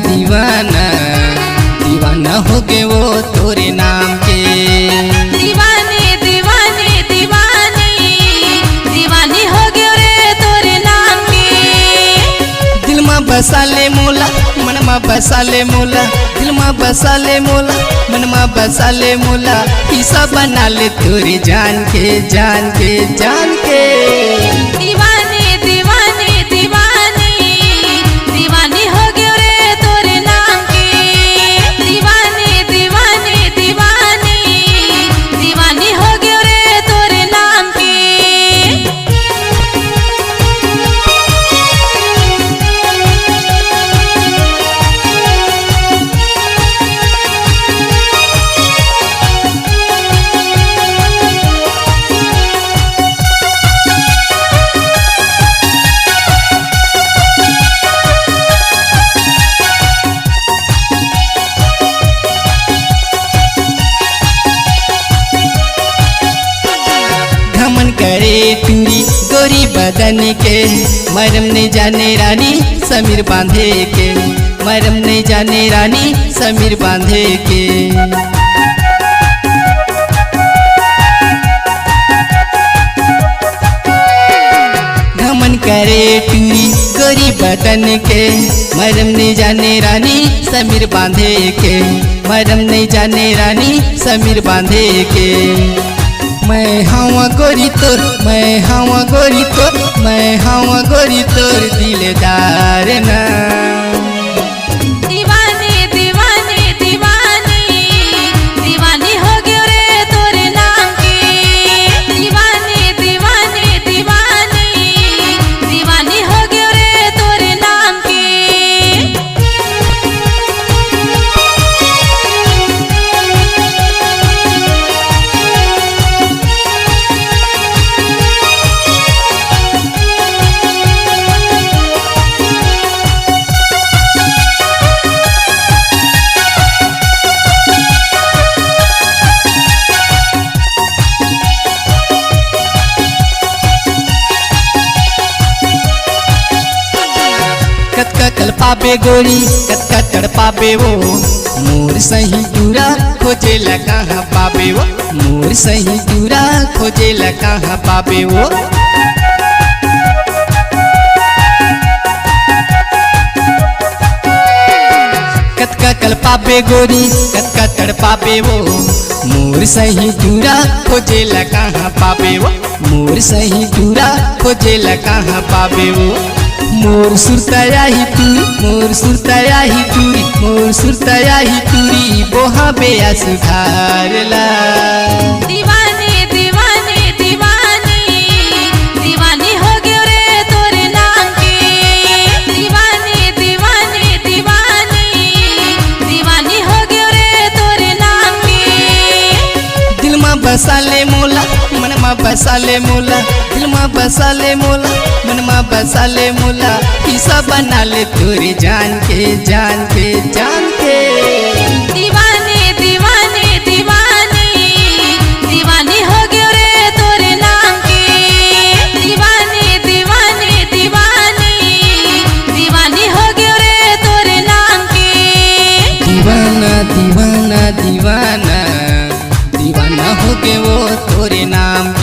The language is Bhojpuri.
दीवाना दीवाना हो गए वो तोरे नाम के। दीवाने दीवाने दीवानी दीवानी हो गए रे तोरे नाम के। दिल में बसा ले मोला मन में बसा ले मोला, दिल में बसा ले मोला मन में बसा ले मोला, हिस्सा बना ले तोरे जान के जान के जान के। दीवाने दीवाने दीवानी दीवानी हो गए रे तोरे नाम के। दीवाने दीवाने दीवानी दीवानी हो गए रे तोरे नाम के। घमन करे टूरी गोरी बदन के, मरम नहीं जाने रानी समीर बांधे के, मरम नहीं जाने रानी समीर बांधे के। घमन करे टूरी गोरी बदन के, मरम नहीं जाने रानी समीर बांधे के, मरम नहीं जाने रानी समीर बांधे के। मैं हवा गोरी तोर मैं हवा गोरी तोर मैं हवा गोरी तोर दिलदार ना। दीवाने दीवाने दीवानी दीवानी हो गए रे तोरे नाम के। दीवाने दीवाने दीवानी दीवानी हो गए रे तोरे नाम के। कतका कल पाबे गोरी कतका तड़ पाबे वो, मोर सही दूरा खोजे ला कहाँ पाबे वो, मोर सही दूरा खोजे ला कहाँ पाबे वो। कतका कल पाबे गोरी कतका तड़ पाबे वो, मोर सही दूरा खोजे ला कहाँ पाबे वो, मोर सही दूरा खोजे ला कहाँ पाबे वो। मोर सुरताया ही तूरी मोर सुरताया ही तूरी मोर सुरताया ही तूरी बोहा बेया सुधारला। दीवाने दीवाने दीवानी दीवानी हो गए रे तोरे नाम के। दीवाने दीवाने दीवानी दीवानी हो गए रे तोरे नाम के। दिल में बसा ले मोला मन में बसा ले मोला, दिल में बसा ले मोला मन में बसा ले मोला, हिस्सा बना ले तोरे जान के जान के जान के। दीवाने दीवाने दीवानी दीवानी हो गए रे तोरे नाम के। दीवाने दीवाने दीवानी दीवानी हो गए रे तोरे नाम के। दीवाना दीवाना दीवाना दीवाना हो गए वो तोरे नाम के।